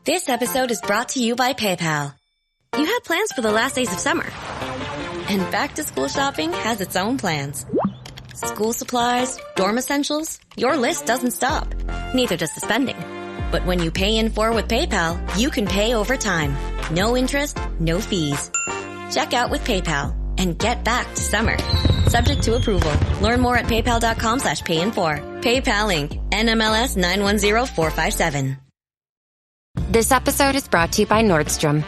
This episode is brought to you by PayPal. You had plans for the last days of summer. And back-to-school shopping has its own plans. School supplies, dorm essentials, your list doesn't stop. Neither does the spending. But when you pay in full with PayPal, you can pay over time. No interest, no fees. Check out with PayPal and get back to summer. Subject to approval. Learn more at paypal.com/payinfor. PayPal Inc. NMLS 910457. This episode is brought to you by Nordstrom.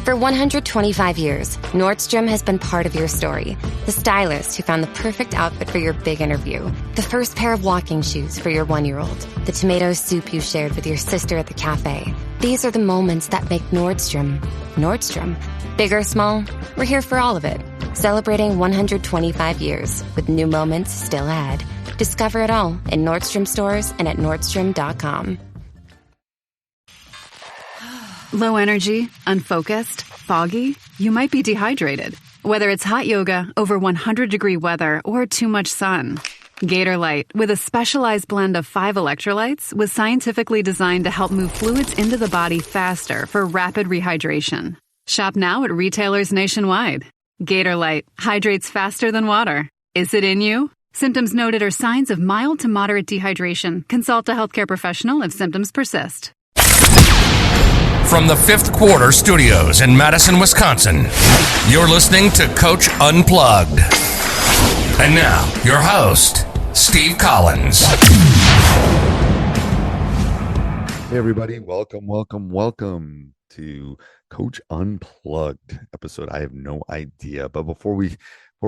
For 125 years, Nordstrom has been part of your story. The stylist who found the perfect outfit for your big interview. The first pair of walking shoes for your 1-year-old. The tomato soup you shared with your sister at the cafe. These are the moments that make Nordstrom, Nordstrom. Big or small, we're here for all of it. Celebrating 125 years with new moments still ahead. Discover it all in Nordstrom stores and at Nordstrom.com. Low energy, unfocused, foggy? You might be dehydrated. Whether it's hot yoga, over 100-degree weather, or too much sun. Gatorlight, with a specialized blend of 5 electrolytes, was scientifically designed to help move fluids into the body faster for rapid rehydration. Shop now at retailers nationwide. Gatorlight hydrates faster than water. Is it in you? Symptoms noted are signs of mild to moderate dehydration. Consult a healthcare professional if symptoms persist. From the Fifth Quarter Studios in Madison, Wisconsin, you're listening to Coach Unplugged. And now, your host, Steve Collins. Hey, everybody. Welcome to Coach Unplugged episode. I have no idea. But before we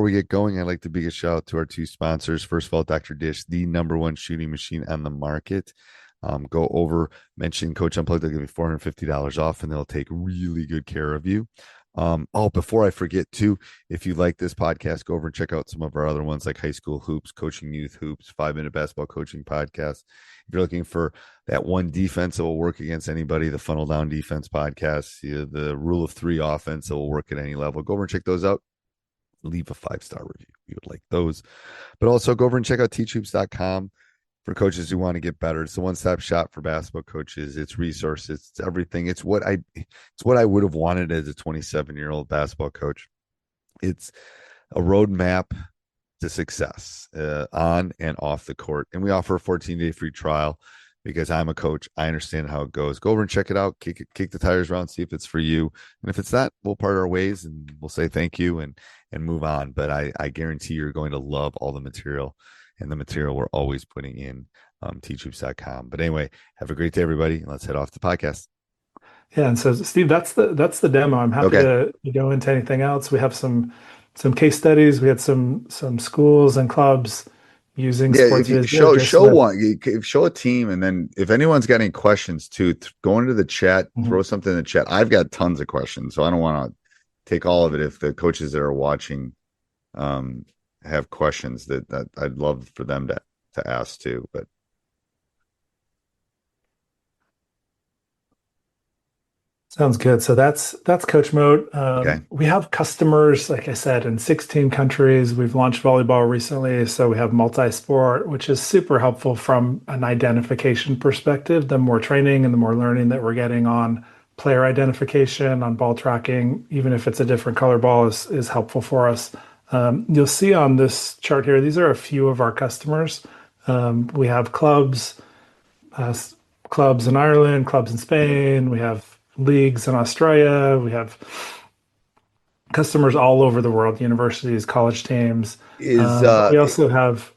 get going, I'd like to big a shout out to our 2 sponsors. First of all, Dr. Dish, the #1 shooting machine on the market. Go over, mention Coach Unplugged. They'll give you $450 off, and they'll take really good care of you. Before I forget too, if you like this podcast, go over and check out some of our other ones like High School Hoops, Coaching Youth Hoops, 5-Minute Basketball Coaching Podcast. If you're looking for that one defense that will work against anybody, the Funnel Down Defense Podcast, the Rule of 3 offense that will work at any level, go over and check those out. Leave a 5-star review. We would like those. But also go over and check out teachhoops.com. For coaches who want to get better. It's the one-stop shop for basketball coaches. It's resources. It's everything. It's what I would have wanted as a 27-year-old basketball coach. It's a roadmap to success on and off the court. And we offer a 14-day free trial because I'm a coach. I understand how it goes. Go over and check it out. Kick the tires around, see if it's for you. And if it's not, we'll part our ways and we'll say thank you and move on. But I guarantee you're going to love all the material. And the material we're always putting in teachhoops.com. But anyway, have a great day, everybody. And let's head off the podcast. Yeah. And so, Steve, that's the demo. I'm happy to go into anything else. We have some case studies. We had some schools and clubs using SportsVisio. Show a team. And then if anyone's got any questions too, go into the chat, throw something in the chat. I've got tons of questions, so I don't want to take all of it. If the coaches that are watching, have questions that I'd love for them to ask too, but sounds good. So that's Coach Mode. We have customers, like I said, in 16 countries. We've launched volleyball recently, so we have multi-sport, which is super helpful from an identification perspective. The more training and the more learning that we're getting on player identification, on ball tracking, even if it's a different color ball, is helpful for us. You'll see on this chart here, these are a few of our customers. We have clubs in Ireland, clubs in Spain. We have leagues in Australia. We have customers all over the world, universities, college teams. We also have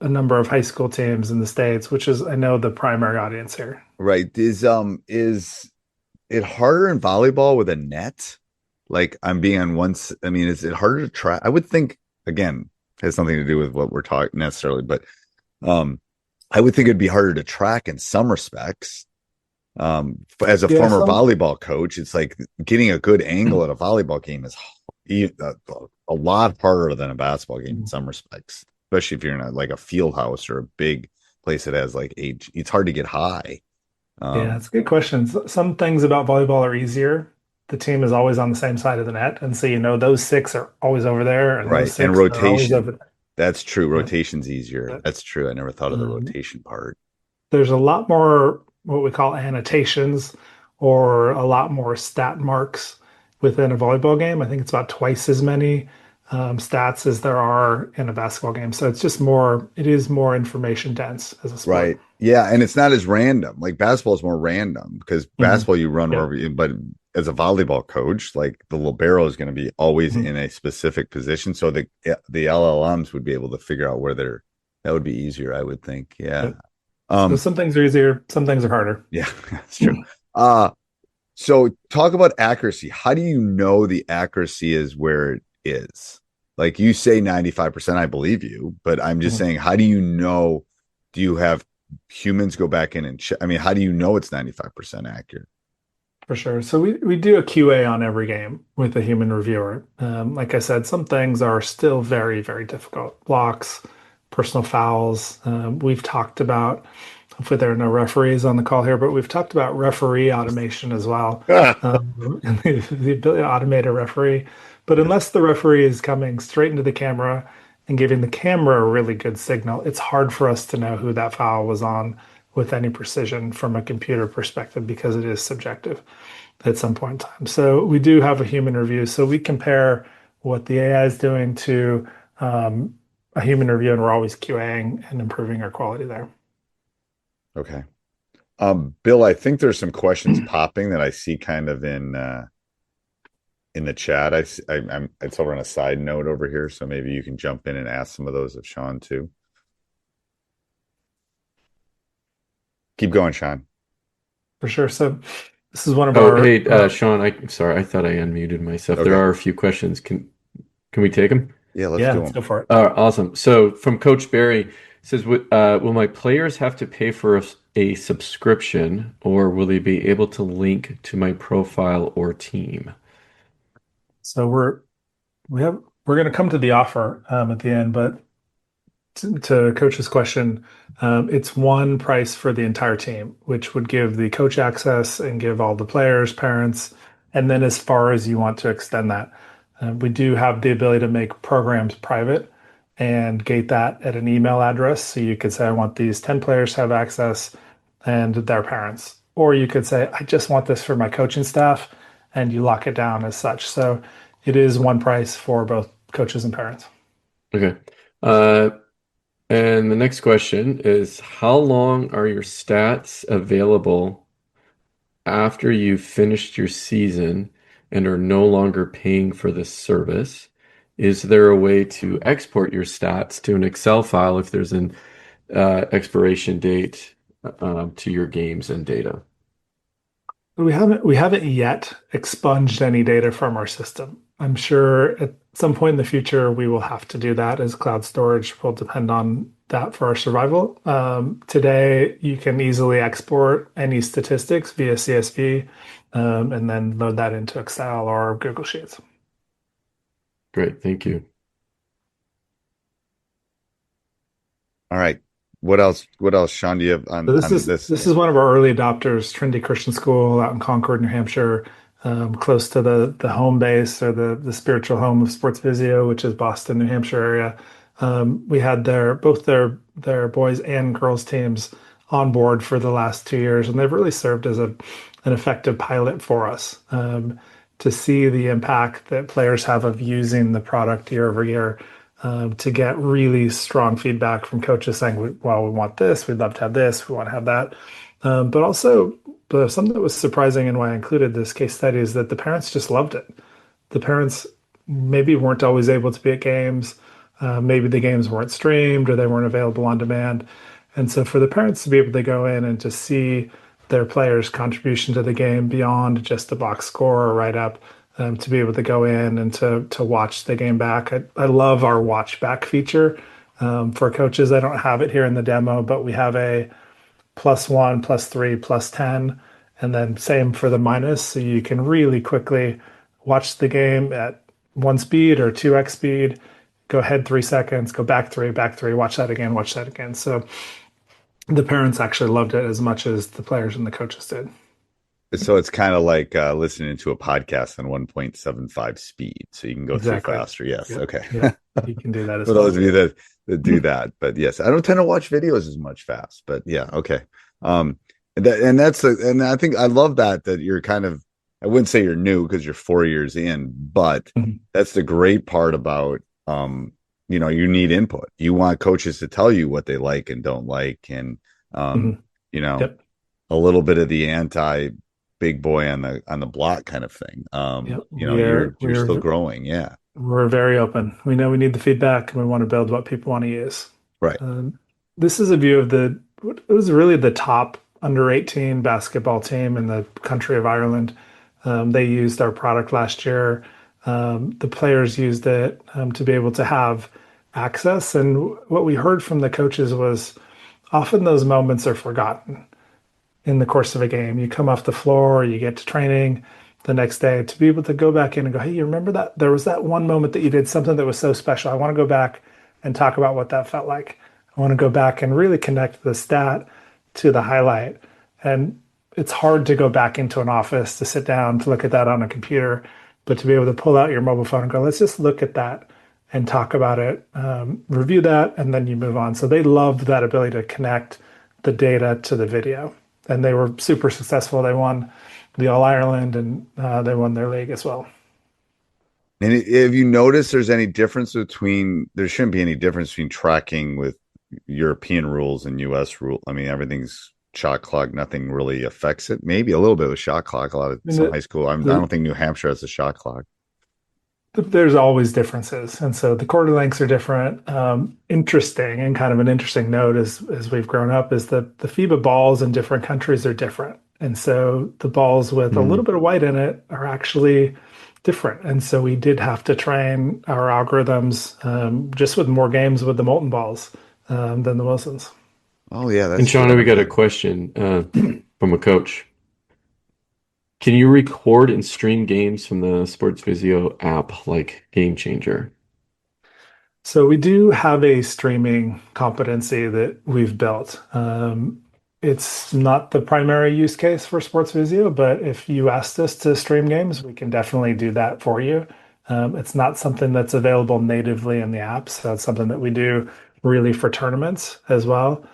a number of high school teams in the States, which is, I know, the primary audience here. Right. Is it harder in volleyball with a net? Like I'm being on once. I mean, is it harder to track? I would think, again, it has something to do with what we're talking necessarily, but I would think it'd be harder to track in some respects. As a former volleyball coach, it's like getting a good angle at a volleyball game is a lot harder than a basketball game in some respects, especially if you're in a field house or a big place that has it's hard to get high. That's a good question. Some things about volleyball are easier. The team is always on the same side of the net, and so those 6 are always over there, and those 6 and rotation. Are over there. That's true. Rotation's easier. That's true. I never thought of the rotation part. There's a lot more what we call annotations, or a lot more stat marks within a volleyball game. I think it's about twice as many stats as there are in a basketball game. So it's just more, it is more information dense as a sport. Right. Yeah. And it's not as random. Like basketball is more random because basketball you run Yeah. wherever you, but as a volleyball coach, like the libero is going to be always Mhm. in a specific position. So the LLMs would be able to figure out where that would be easier, I would think. Yeah. Yep. So some things are easier, some things are harder. Yeah, that's true. So talk about accuracy. How do you know the accuracy is where it is? Like you say 95%, I believe you, but I'm just Mhm. saying, how do you know? Do you have humans go back in and check? I mean, how do you know it's 95% accurate? For sure. So we do a QA on every game with a human reviewer. Like I said, some things are still very, very difficult. Blocks, personal fouls. We've talked about, hopefully there are no referees on the call here, but we've talked about referee automation as well. And the ability to automate a referee. But unless the referee is coming straight into the camera and giving the camera a really good signal, it's hard for us to know who that foul was on with any precision from a computer perspective because it is subjective at some point in time. So we do have a human review. So we compare what the AI is doing to a human review, and we're always QAing and improving our quality there. Okay. Bill, I think there's some questions popping that I see kind of in the chat. I'm it's over on a side note over here, so maybe you can jump in and ask some of those of Sean too. Keep going, Sean. For sure. So this is one of Oh, our. hey, Sean, I'm sorry. I thought I unmuted myself. There Okay. are a few questions. Can we take them? Yeah, let's Yeah, do let's them. go for it. Awesome. So from Coach Barry says, will my players have to pay for a subscription, or will they be able to link to my profile or team? So we're going to come to the offer at the end, but to Coach's question, it's one price for the entire team, which would give the coach access and give all the players, parents, and then as far as you want to extend that. We do have the ability to make programs private and gate that at an email address. So you could say, I want these 10 players to have access and their parents. Or you could say, I just want this for my coaching staff, and you lock it down as such. So it is one price for both coaches and parents. Okay. And the next question is, how long are your stats available after you've finished your season and are no longer paying for this service? Is there a way to export your stats to an Excel file if there's an expiration date to your games and data? We haven't yet expunged any data from our system. I'm sure at some point in the future we will have to do that, as cloud storage will depend on that for our survival. Today, you can easily export any statistics via CSV, and then load that into Excel or Google Sheets. Great, thank you. All right. What else? What else, Sean? Do you have on, So this on is this? this is one of our early adopters, Trinity Christian School out in Concord, New Hampshire, close to the home base or the spiritual home of SportsVisio, which is Boston, New Hampshire area. We had both their boys and girls teams on board for the last 2 years, and they've really served as an effective pilot for us to see the impact that players have of using the product year over year. To get really strong feedback from coaches saying, well, we want this, we'd love to have this, we want to have that. But something that was surprising and why I included this case study is that the parents just loved it. The parents maybe weren't always able to be at games. Maybe the games weren't streamed or they weren't available on demand. And so for the parents to be able to go in and to see their players' contribution to the game beyond just a box score or write up, to be able to go in and to watch the game back. I love our watch back feature for coaches. I don't have it here in the demo, but we have a +1, +3, +10, and then same for the minus. So you can really quickly watch the game at 1 speed or 2x speed, go ahead 3 seconds, go back three, watch that again, watch that again. So the parents actually loved it as much as the players and the coaches did. So it's kind of like listening to a podcast on 1.75 speed, so you can go through faster. Yes, Yep. okay. Yeah, you can do that as For well. those of you that do that, but yes, I don't tend to watch videos as much fast, but yeah, okay. And I think I love that you're kind of, I wouldn't say you're new because you're 4 years in, but Mhm. that's the great part about, you need input. You want coaches to tell you what they like and don't like, and um, Mhm. you know, Yep. a little bit of the anti big boy on the block kind of thing. Yep. You're still growing. Yeah. We're very open. We know we need the feedback and we want to build what people want to use. Right. This is a view of it was really the top under 18 basketball team in the country of Ireland. They used our product last year. The players used it to be able to have access. And what we heard from the coaches was often those moments are forgotten in the course of a game. You come off the floor, you get to training the next day to be able to go back in and go, hey, you remember that? There was that one moment that you did something that was so special. I want to go back and talk about what that felt like. I want to go back and really connect the stat to the highlight. And it's hard to go back into an office to sit down to look at that on a computer, but to be able to pull out your mobile phone and go, let's just look at that and talk about it, review that, and then you move on. So they loved that ability to connect the data to the video, and they were super successful. They won the All Ireland, and they won their league as well. And have you noticed there's any difference there shouldn't be any difference between tracking with European rules and US rule? I mean, everything's shot clock, nothing really affects it. Maybe a little bit of a shot clock. A lot of some high school. I don't think New Hampshire has a shot clock. There's always differences, and so the quarter lengths are different. Interesting, and kind of an interesting note as we've grown up is that the FIBA balls in different countries are different, and so the balls with a little bit of white in it are actually different. And so we did have to train our algorithms just with more games with the Molten balls than the Wilsons. Oh yeah, And Shauna, we got a question from a coach. Can you record and stream games from the SportsVisio app like Game Changer? So we do have a streaming competency that we've built. It's not the primary use case for SportsVisio, but if you asked us to stream games, we can definitely do that for you. It's not something that's available natively in the app, so it's something that we do really for tournaments as well.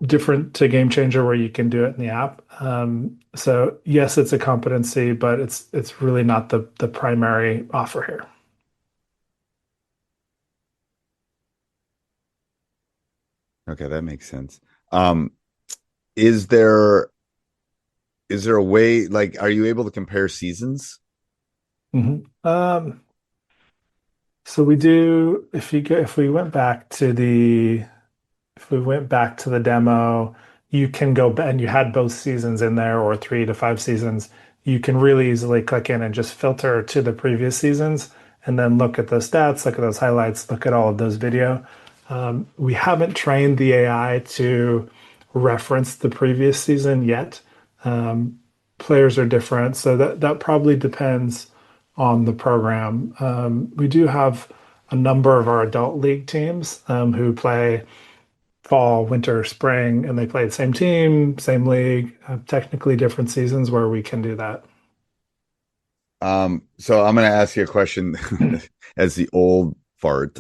Different to Game Changer where you can do it in the app. So yes, it's a competency, but it's really not the primary offer here. Okay, that makes sense. Is there a way, like, are you able to compare seasons? So we do. If we went back to the demo, you can go back and you had both seasons in there or 3 to 5 seasons. You can really easily click in and just filter to the previous seasons and then look at those stats, look at those highlights, look at all of those video. We haven't trained the AI to reference the previous season yet. Players are different, so that probably depends on the program. We do have a number of our adult league teams who play fall, winter, spring, and they play the same team, same league, technically different seasons where we can do that. So I'm going to ask you a question as the old fart.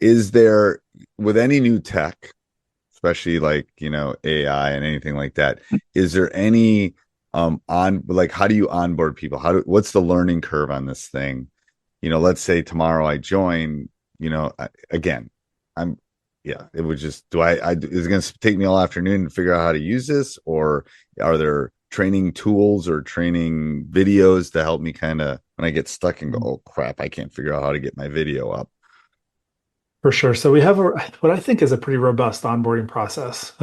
Is there, with any new tech, especially like, AI and anything like that, is there any how do you onboard people? What's the learning curve on this thing? Let's say tomorrow I join, again, it would just, is it going to take me all afternoon to figure out how to use this, or are there training tools or training videos to help me kind of, when I get stuck and go, oh crap, I can't figure out how to get my video up? For sure. So we have what I think is a pretty robust onboarding process.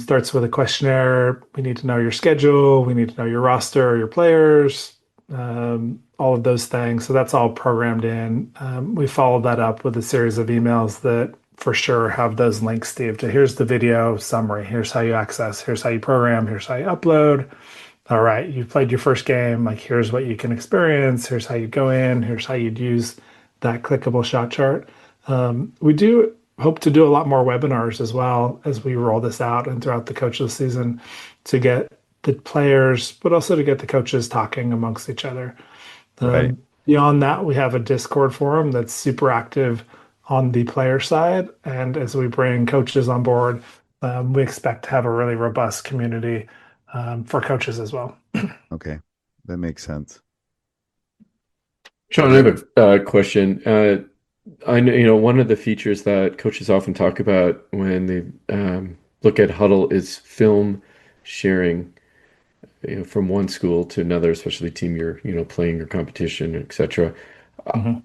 Starts with a questionnaire. We need to know your schedule. We need to know your roster, your players, all of those things. So that's all programmed in. We follow that up with a series of emails that for sure have those links, Steve, to here's the video summary. Here's how you access. Here's how you program. Here's how you upload. All right, you played your first game. Like, here's what you can experience. Here's how you go in. Here's how you'd use that clickable shot chart. We do hope to do a lot more webinars as well as we roll this out and throughout the coaches season to get the players, but also to get the coaches talking amongst each other. Right. Beyond that, we have a Discord forum that's super active on the player side. And as we bring coaches on board, we expect to have a really robust community for coaches as well. Okay, that makes sense. Sean, I have a question. I know, one of the features that coaches often talk about when they look at Huddle is film sharing, from one school to another, especially team you're, playing your competition, etc.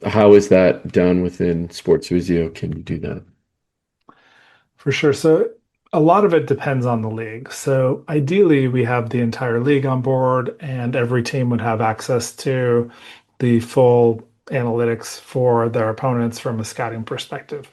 How is that done within SportsVisio? Can you do that? For sure. So a lot of it depends on the league. So ideally, we have the entire league on board, and every team would have access to the full analytics for their opponents from a scouting perspective.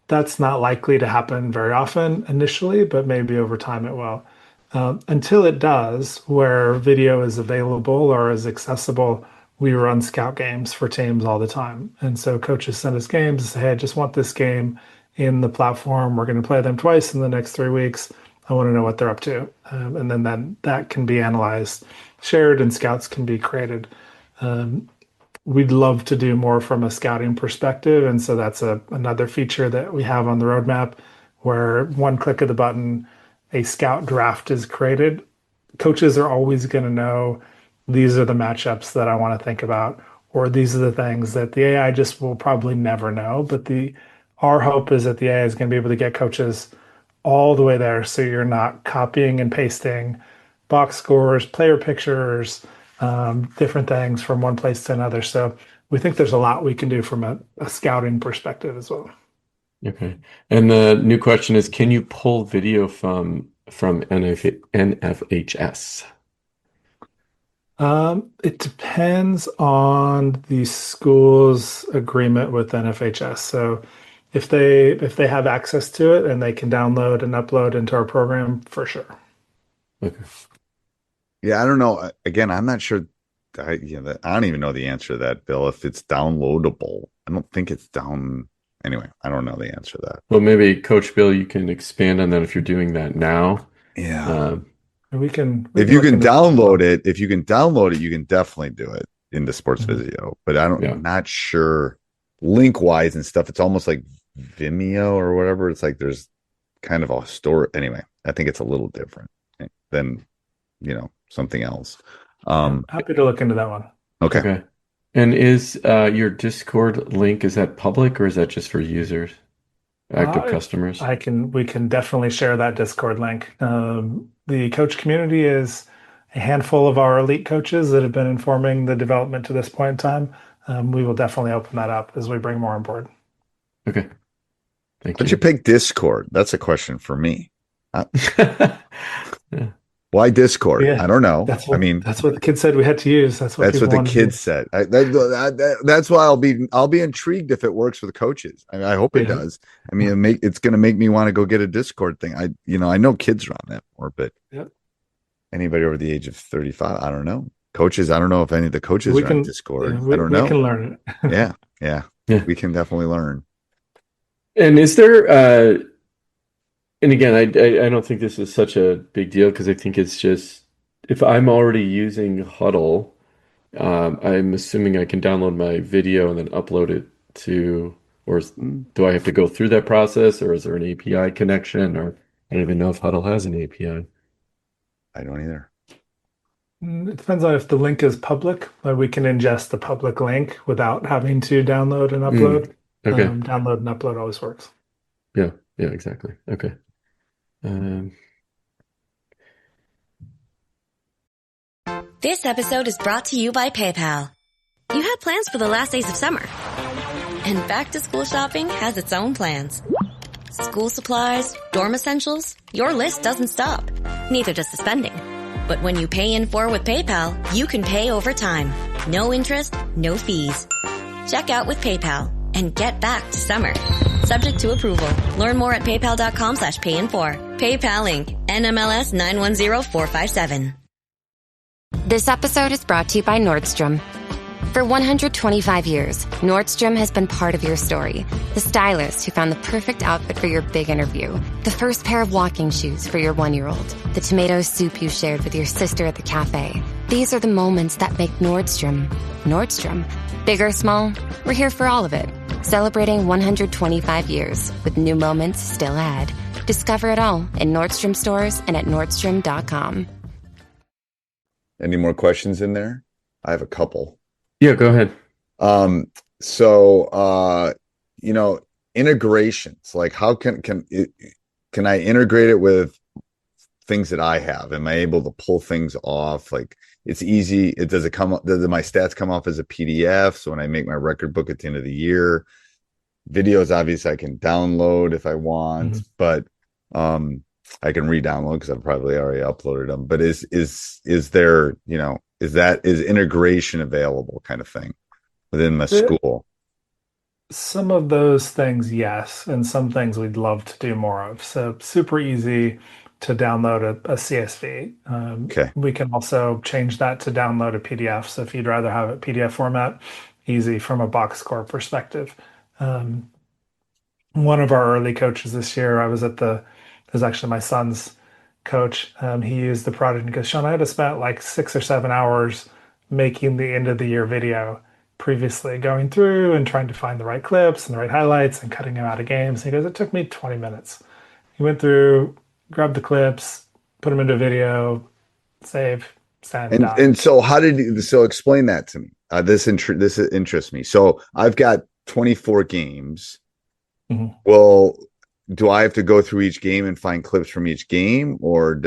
That's not likely to happen very often initially, but maybe over time it will. Until it does, where video is available or is accessible, we run scout games for teams all the time. And so coaches send us games and say, hey, I just want this game in the platform. We're going to play them twice in the next 3 weeks. I want to know what they're up to. And then that can be analyzed, shared, and scouts can be created. We'd love to do more from a scouting perspective. And so that's another feature that we have on the roadmap, where one click of the button, a scout draft is created. Coaches are always going to know these are the matchups that I want to think about, or these are the things that the AI just will probably never know. But our hope is that the AI is going to be able to get coaches all the way there, so you're not copying and pasting box scores, player pictures, different things from one place to another. So we think there's a lot we can do from a scouting perspective as well. Okay. And the new question is, can you pull video from NFHS? It depends on the school's agreement with NFHS. So if they have access to it and they can download and upload into our program, for sure. Okay. Yeah, I don't know. Again, I'm not sure. I don't even know the answer to that, Bill. If it's downloadable, I don't think it's down. Anyway, I don't know the answer to that. Well, maybe Coach Bill, you can expand on that if you're doing that now. Yeah. We can if you can download it, you can definitely do it into SportsVisio. But I'm not sure link wise and stuff. It's almost like Vimeo or whatever. It's like there's kind of a store. Anyway, I think it's a little different than something else. Happy to look into that one. Okay. And is your Discord link, is that public or is that just for users, active customers? We can definitely share that Discord link. The coach community is a handful of our elite coaches that have been informing the development to this point in time. We will definitely open that up as we bring more on board. Okay. Thank you. Why'd you pick Discord? That's a question for me. Yeah. Why Discord? Yeah, I don't know. That's what the kids said we had to use. That's what the kids said. That's why I'll be intrigued if it works for the coaches. I hope it does. I mean, it's going to make me want to go get a Discord thing. I know kids are on that more, but anybody over the age of 35, I don't know. Coaches, I don't know if any of the coaches are on Discord. I don't know. We can learn it. Yeah, we can definitely learn. And is there? And again, I don't think this is such a big deal, because I think it's just, if I'm already using Huddle, I'm assuming I can download my video and then upload it to, or do I have to go through that process, or is there an API connection, or I don't even know if Huddle has an API. I don't either. It depends on if the link is public, but we can ingest the public link without having to download and upload. Okay. Download and upload always works. Yeah, exactly. Okay. This episode is brought to you by PayPal. You had plans for the last days of summer, and back-to-school shopping has its own plans. School supplies, dorm essentials, your list doesn't stop. Neither does the spending. But when you pay in full with PayPal, you can pay over time. No interest, no fees. Check out with PayPal and get back to summer. Subject to approval. Learn more at paypal.com/payinfor. PayPal Inc. NMLS 910457. This episode is brought to you by Nordstrom. For 125 years, Nordstrom has been part of your story. The stylist who found the perfect outfit for your big interview. The first pair of walking shoes for your 1-year-old. The tomato soup you shared with your sister at the cafe. These are the moments that make Nordstrom, Nordstrom. Big or small, we're here for all of it. Celebrating 125 years with new moments still ahead. Discover it all in Nordstrom stores and at Nordstrom.com. Any more questions in there? I have a couple. Yeah, go ahead. Integrations, like how can I integrate it with things that I have? Am I able to pull things off? Like it's easy. Does my stats come off as a PDF? So when I make my record book at the end of the year, videos, obviously I can download if I want, but I can re-download because I've probably already uploaded them. But is there, is integration available kind of thing within my school? Some of those things, yes, and some things we'd love to do more of. So super easy to download a CSV. Okay. We can also change that to download a PDF. So if you'd rather have it PDF format, easy from a box score perspective. One of our early coaches this year, it was actually my son's coach. He used the product and goes, Sean, I had to spend like 6 or 7 hours making the end of the year video previously, going through and trying to find the right clips and the right highlights and cutting them out of games. And he goes, it took me 20 minutes. He went through, grabbed the clips, put them into a video, save, send, done. And so so explain that to me. This interests me. So I've got 24 games. Well, do I have to go through each game and find clips from each game, or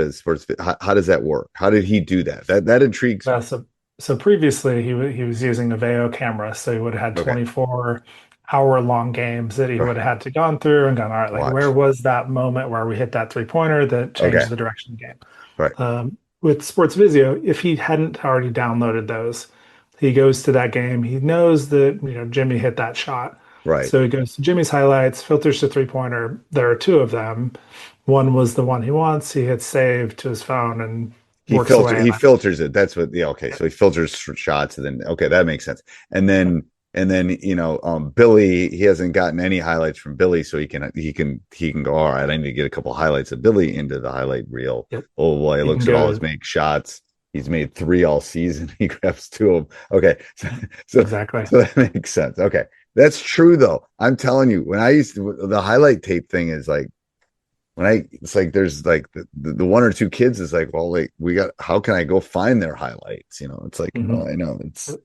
how does that work? How did he do that? That intrigues me. So previously he was using a Veo camera, so he would have had 24-hour-long games that he would have had to gone through and gone, all right, like where was that moment where we hit that 3-pointer that changed the direction of the game? Right. With SportsVisio, if he hadn't already downloaded those, he goes to that game. He knows that Jimmy hit that shot. Right. So he goes to Jimmy's highlights, filters the 3-pointer. There are 2 of them. One was the one he wants. He hits save to his phone and he filters it. That's what. Yeah. Okay. So he filters shots, and then that makes sense. And then Billy, he hasn't gotten any highlights from Billy, so he can go, all right, I need to get a couple highlights of Billy into the highlight reel. Yep. Oh boy, he looks at all his make shots. He's made 3 all season. He grabs 2 of them. Okay. So exactly. So that makes sense. Okay. That's true though. I'm telling you, when I used to, the highlight tape thing is like, it's like there's like the 1 or 2 kids is like, well, like how can I go find their highlights? It's like, well, I know it's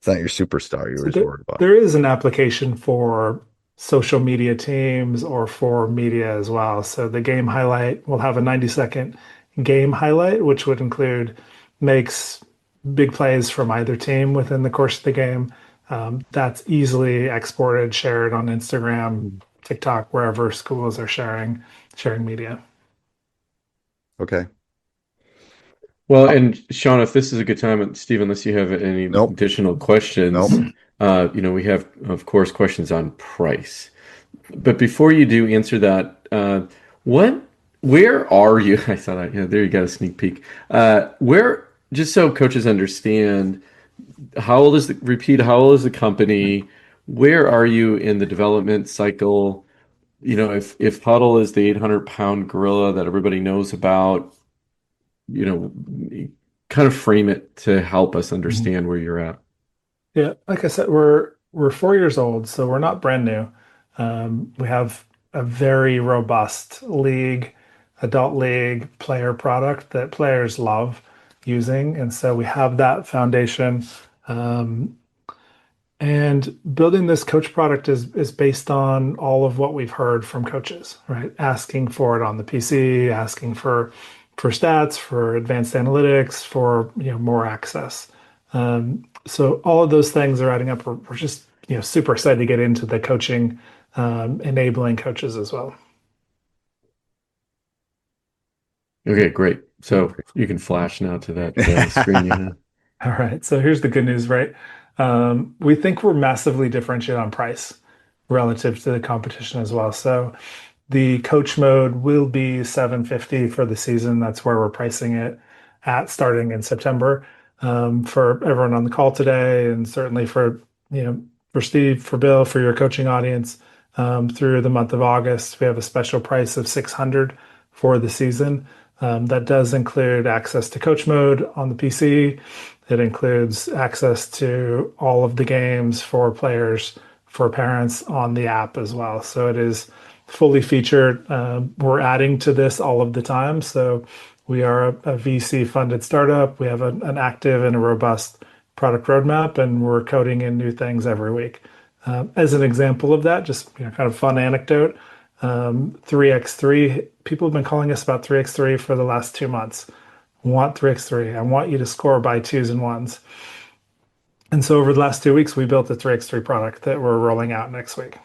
not your superstar you were just worried about. There is an application for social media teams or for media as well. So the game highlight will have a 90-second game highlight, which would include makes, big plays from either team within the course of the game. That's easily exported, shared on Instagram, TikTok, wherever schools are sharing media. Okay. Well, and Sean, if this is a good time, and Steve, unless you have any additional questions, we have, of course, questions on price. But before you do answer that, where are you? I saw that. Yeah, there you got a sneak peek. Just so coaches understand, how old is the company? Where are you in the development cycle? If Huddle is the 800-pound gorilla that everybody knows about, kind of frame it to help us understand where you're at. Yeah, like I said, we're 4 years old, so we're not brand new. We have a very robust adult league player product that players love using, and so we have that foundation. And building this coach product is based on all of what we've heard from coaches, right? Asking for it on the PC, asking for stats, for advanced analytics, for more access. So all of those things are adding up. We're just super excited to get into the coaching, enabling coaches as well. Okay, great. So you can flash now to that screen you have. All right. So here's the good news, right? We think we're massively differentiated on price relative to the competition as well. So the coach mode will be $750 for the season. That's where we're pricing it at starting in September. For everyone on the call today, and certainly for Steve, for Bill, for your coaching audience, through the month of August, we have a special price of $600 for the season. That does include access to coach mode on the PC. It includes access to all of the games for players, for parents on the app as well. So it is fully featured. We're adding to this all of the time. So we are a VC funded startup. We have an active and a robust product roadmap, and we're coding in new things every week. As an example of that, just kind of fun anecdote, 3x3, people have been calling us about 3x3 for the last 2 months. Want 3x3. I want you to score by twos and ones. And so over the last 2 weeks, we built a 3x3 product that we're rolling out next week.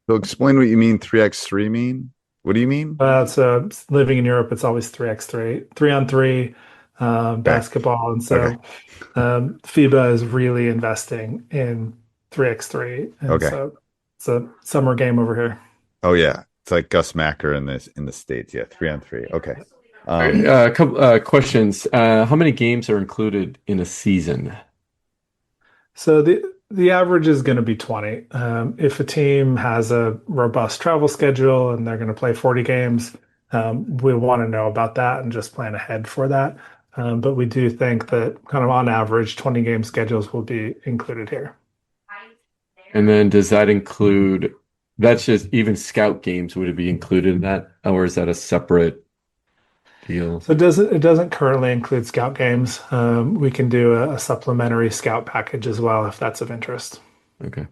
So explain what you mean 3x3 mean. What do you mean? So living in Europe, it's always 3x3, 3-on-3 basketball. And so FIBA is really investing in 3x3. And so it's a summer game over here. Oh, yeah. It's like Gus Macker in the States. Yeah, 3-on-3. Okay. A couple questions. How many games are included in a season? So the average is going to be 20. If a team has a robust travel schedule and they're going to play 40 games, we want to know about that and just plan ahead for that. But we do think that kind of on average, 20 game schedules will be included here. And then does that include, that's just even scout games, would it be included in that? Or is that a separate deal? So it doesn't currently include scout games. We can do a supplementary scout package as well if that's of interest. Okay.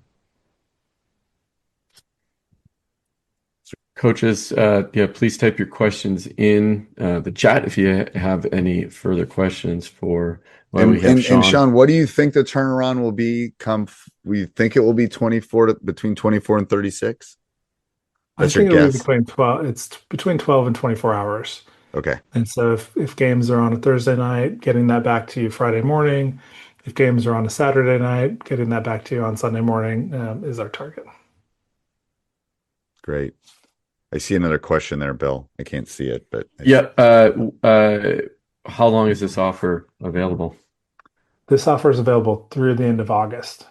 Coaches, please type your questions in the chat if you have any further questions for we have Sean. And Sean, what do you think the turnaround will be? We think it will be between 24 and 36? That's your guess. It's between 12 and 24 hours. Okay. And so if games are on a Thursday night, getting that back to you Friday morning. If games are on a Saturday night, getting that back to you on Sunday morning is our target. Great. I see another question there, Bill. I can't see it, but how long is this offer available? This offer is available through the end of August.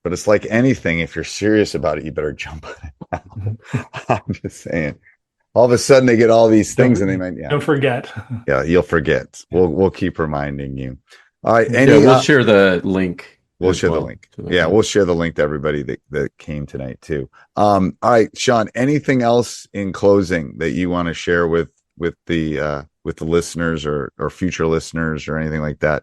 But it's like anything. If you're serious about it, you better jump on it. I'm just saying. All of a sudden, they get all these things, and they might. Yeah. Don't forget. Yeah, you'll forget. We'll keep reminding you. All right. We'll share the link. We'll share the link. Yeah, we'll share the link to everybody that came tonight too. All right, Sean. Anything else in closing that you want to share with the listeners or future listeners or anything like that?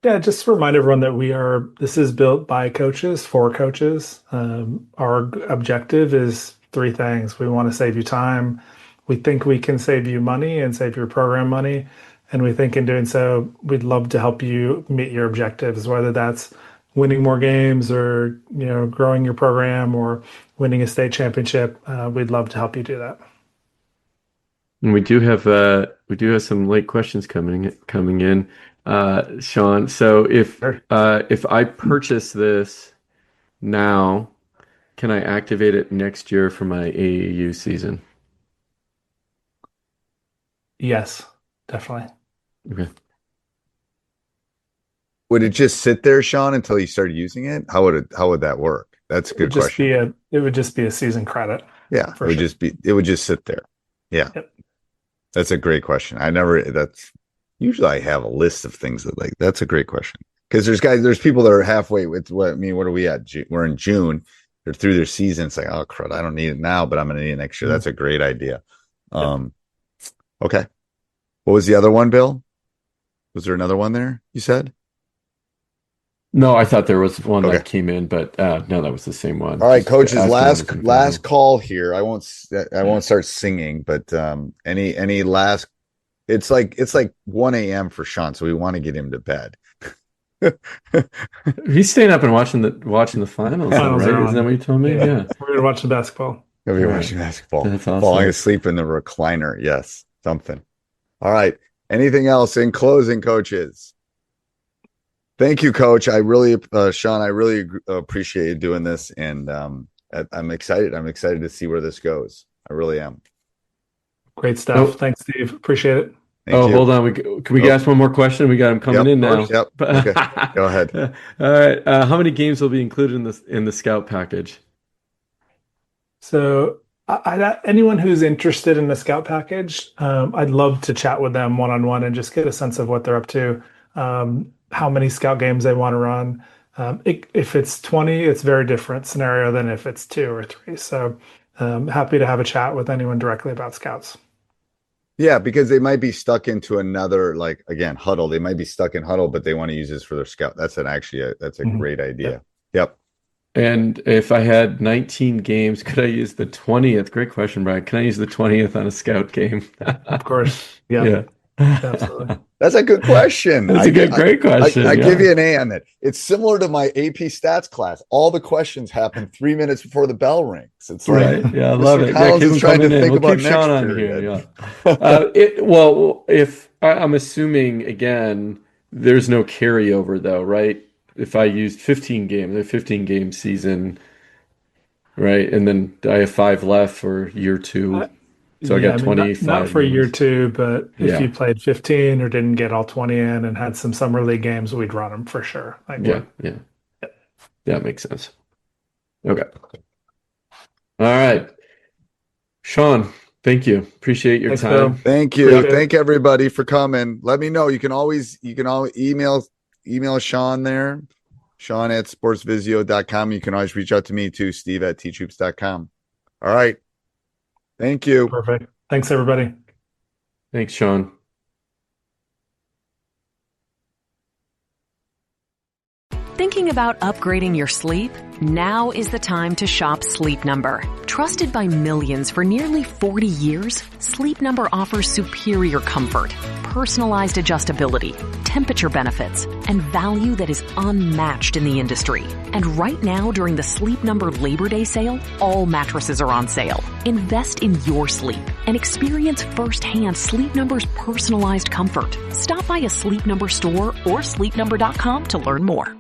Yeah, just to remind everyone that this is built by coaches for coaches. Our objective is 3 things. We want to save you time. We think we can save you money and save your program money. And we think in doing so, we'd love to help you meet your objectives, whether that's winning more games or, growing your program or winning a state championship. We'd love to help you do that. And we do have some late questions coming in. Sean, so if I purchase this now, can I activate it next year for my AAU season? Yes, definitely. Okay. Would it just sit there, Sean, until you started using it? How would that work? That's a good question. It would just be a season credit. Yeah, it would just sit there. Yeah. Yep. That's a great question. Usually I have a list of things that's a great question. Because there's people that are halfway with what are we at? We're in June. They're through their season. It's like, oh crud, I don't need it now, but I'm gonna need it next year. That's a great idea. Okay. What was the other one, Bill? Was there another one there you said? No, I thought there was one that came in, but no, that was the same one. All right, coaches, last call here. I won't start singing, but any last. It's like 1 a.m. for Sean, so we want to get him to bed. He's staying up and watching the finals, right? Isn't that what you told me? Yeah. We're gonna watch the basketball. We'll be watching basketball. That's awesome. Falling asleep in the recliner. Yes, something. All right. Anything else in closing, coaches? Thank you, Coach. Sean, I really appreciate you doing this, and I'm excited. I'm excited to see where this goes. I really am. Great stuff. Thanks, Steve. Appreciate it. Thank you. Hold on. Can we ask one more question? We got him coming in now. Yep. Okay. Go ahead. All right. How many games will be included in the scout package? So anyone who's interested in the scout package, I'd love to chat with them one-on-one and just get a sense of what they're up to, how many scout games they want to run. If it's 20, it's a very different scenario than if it's 2 or 3. So happy to have a chat with anyone directly about scouts. Yeah, because they might be stuck into another, like, again, huddle. They might be stuck in huddle, but they want to use this for their scout. That's a great idea. Yep. And if I had 19 games, could I use the 20th? Great question, Brian. Can I use the 20th on a scout game? Of course. Yeah. Absolutely. That's a good question. That's a great question. I give you an A on that. It's similar to my AP stats class. All the questions happen 3 minutes before the bell rings. It's like, right. Yeah, I love it. Collins is trying to think about keep Sean on here. If I'm assuming, again, there's no carryover though, right? If I used 15 games, a 15-game season, right? And then I have 5 left for year 2. So I got 25. Not for year 2, but if you played 15 or didn't get all 20 in and had some summer league games, we'd run them for sure. That makes sense. Okay. All right. Sean, thank you. Appreciate your time. Bill. Thank you. Thank everybody for coming. Let me know. You can always email Sean there, Sean at SportsVisio.com. You can always reach out to me too, Steve at ttroops.com. All right. Thank you. Perfect. Thanks, everybody. Thanks, Sean. Thinking about upgrading your sleep? Now is the time to shop Sleep Number. Trusted by millions for nearly 40 years, Sleep Number offers superior comfort, personalized adjustability, temperature benefits, and value that is unmatched in the industry. And right now, during the Sleep Number Labor Day sale, all mattresses are on sale. Invest in your sleep and experience firsthand Sleep Number's personalized comfort. Stop by a Sleep Number store or sleepnumber.com to learn more.